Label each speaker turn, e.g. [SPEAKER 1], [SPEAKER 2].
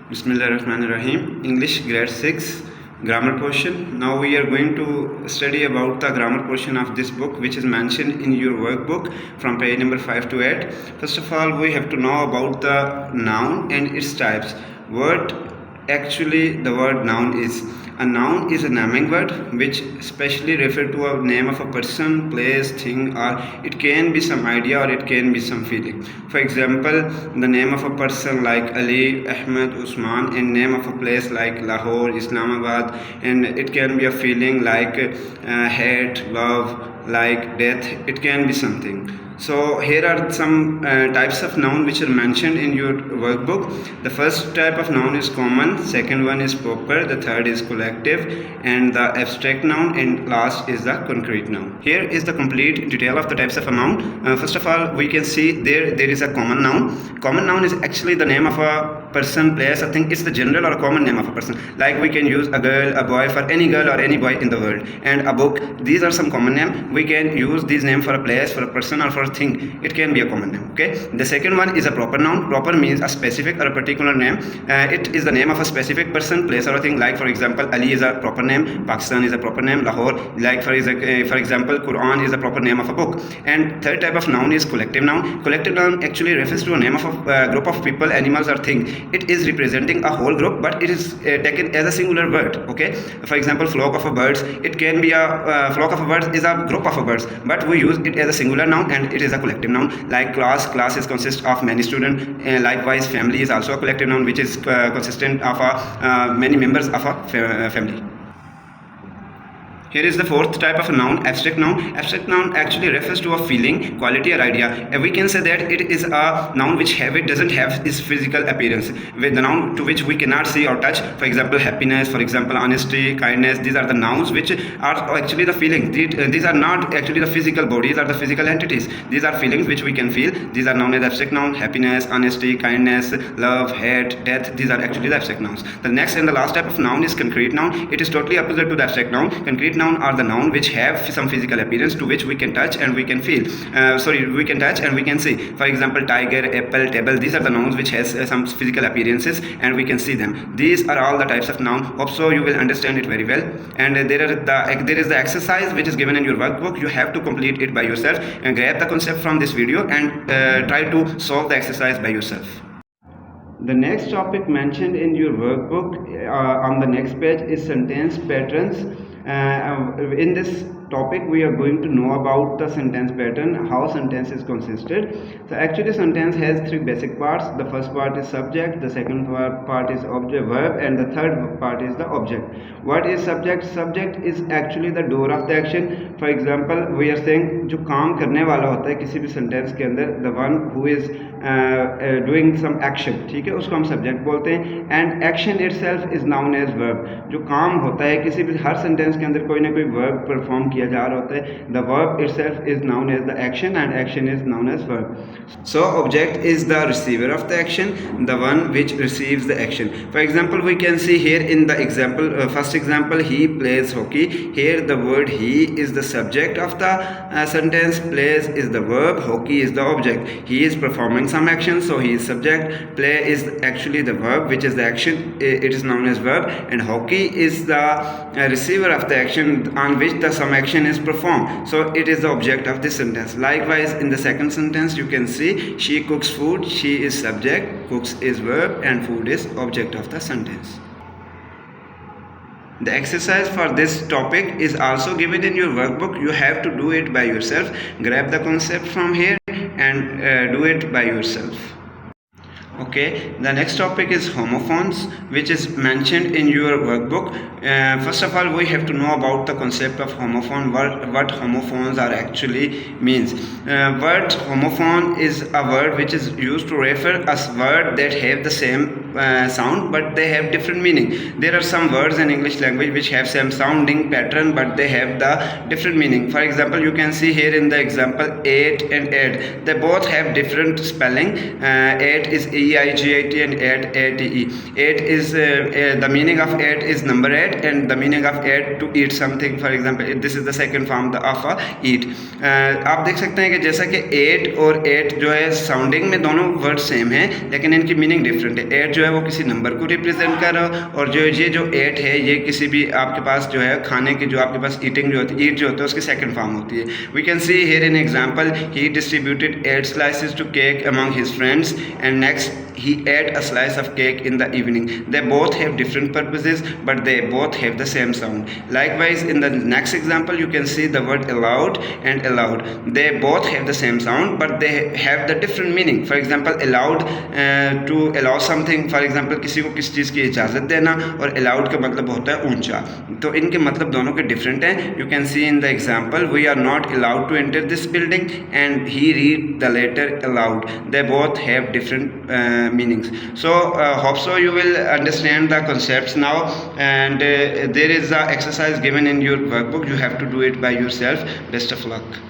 [SPEAKER 1] Bismillahirrahmanirrahim. English grade 6 grammar portion. Now we are going to study about the grammar portion of this book, which is mentioned in your workbook from page number 5 to 8. First of all, we have to know about the noun and its types. What actually the word noun is? A noun is a naming word which specially refer to a name of a person, place, thing, or it can be some idea or it can be some feeling. For example, the name of a person like Ali, Ahmed, Usman, and name of a place like Lahore, Islamabad, and it can be a feeling like hate, love, like death. It can be something. So here are some types of noun which are mentioned in your workbook. The first type of noun is common, second one is proper, the third is collective, and the abstract noun, and last is the concrete noun. Here is the complete detail of the types of a noun. First of all, we can see there is a common noun. Common noun is actually the name of a person, place, or thing. It's the general or a common name of a person. Like we can use a girl, a boy for any girl or any boy in the world. And a book, these are some common names. We can use these names for a place, for a person, or for a thing. It can be a common name. Okay. The second one is a proper noun. Proper means a specific or a particular name. It is the name of a specific person, place, or a thing. Like for example, Ali is a proper name. Pakistan is a proper name. Lahore, like for example, Quran is a proper name of a book. And third type of noun is collective noun. Collective noun actually refers to a name of a group of people, animals, or thing. It is representing a whole group, but it is taken as a singular word. Okay. For example, flock of birds. It can be a flock of birds is a group of birds, but we use it as a singular noun, and it is a collective noun. Like class is consist of many students. Likewise, family is also a collective noun, which is consistent of many members of a family. Here is the fourth type of a noun, abstract noun. Abstract noun actually refers to a feeling, quality, or idea. And we can say that it is a noun which doesn't have its physical appearance. With the noun to which we cannot see or touch. For example, happiness, for example, honesty, kindness. These are the nouns which are actually the feeling. These are not actually the physical bodies or the physical entities. These are feelings which we can feel. These are known as abstract noun. Happiness, honesty, kindness, love, hate, death. These are actually the abstract nouns. The next and the last type of noun is concrete noun. It is totally opposite to the abstract noun. Concrete noun are the noun which have some physical appearance to which we can touch and we can feel. We can touch and we can see. For example, tiger, apple, table. These are the nouns which has some physical appearances and we can see them. These are all the types of noun. Hope so you will understand it very well. And there is the exercise which is given in your workbook. You have to complete it by yourself and grab the concept from this video and try to solve the exercise by yourself. The next topic mentioned in your workbook on the next page is sentence patterns. In this topic we are going to know about the sentence pattern, how sentence is consisted. So actually sentence has three basic parts. The first part is subject, the second part is object, verb, and the third part is the object. What is subject? Subject is actually the doer of the action. For example, we are saying जो काम करने वाला होता है किसी भी sentence के अंदर, the one who is doing some action, ठीक है, उसको हम subject बोलते हैं. And action itself is known as verb. जो काम होता है किसी भी हर sentence के अंदर कोई ना कोई verb perform किया जा रहा होता है. The verb itself is known as the action and action is known as verb. So object is the receiver of the action, the one which receives the action. For example, we can see here in the example, first example, he plays hockey. Here the word he is the subject of the sentence, plays is the verb, hockey is the object. He is performing some action, so he is subject. Play is actually the verb which is the action, it is known as verb, and hockey is the receiver of the action on which the some action is performed, so it is the object of this sentence. Likewise, in the second sentence you can see she cooks food. She is subject, cooks is verb, and food is object of the sentence. The exercise for this topic is also given in your workbook. You have to do it by yourself. Grab the concept from here and do it by yourself. Okay, the next topic is homophones, which is mentioned in your workbook. First of all, we have to know about the concept of homophone, what homophones are actually means. Word homophone is a word which is used to refer a word that have the same sound but they have different meaning. There are some words in English language which have same sounding pattern but they have the different meaning. For example, you can see here in the example 8 and 8. They both have different spelling. 8 is EIGIT and ate, ATE. Ate is the meaning of ate is number 8, and the meaning of ate to eat something. For example, this is the second form of eat. आप देख सकते हैं कि जैसा कि eight और eight जो है साउंडिंग में दोनों वर्ड सेम है, लेकिन इनकी मीनिंग डिफरेंट है. एट जो है वो किसी नंबर को रिप्रेजेंट कर रहा है, और ये जो एट है ये किसी भी आपके पास जो है खाने की जो आपके पास ईटिंग जो होती है, ईट जो होता है उसकी सेकंड फॉर्म होती है. We can see here in example, he distributed 8 slices to cake among his friends, and next he ate a slice of cake in the evening. They both have different purposes, but they both have the same sound. Likewise, in the next example you can see the word allowed and allowed. They both have the same sound, but they have the different meaning. For example, allowed to allow something, for example किसी को किसी चीज़ की इजाज़त देना, और allowed का मतलब होता है ऊंचा. तो इनके मतलब दोनों के डिफरेंट हैं. You can see in the example, we are not allowed to enter this building, and he read the letter aloud. They both have different meanings. So hope so you will understand the concepts now, and there is a exercise given in your workbook. You have to do it by yourself. Best of luck.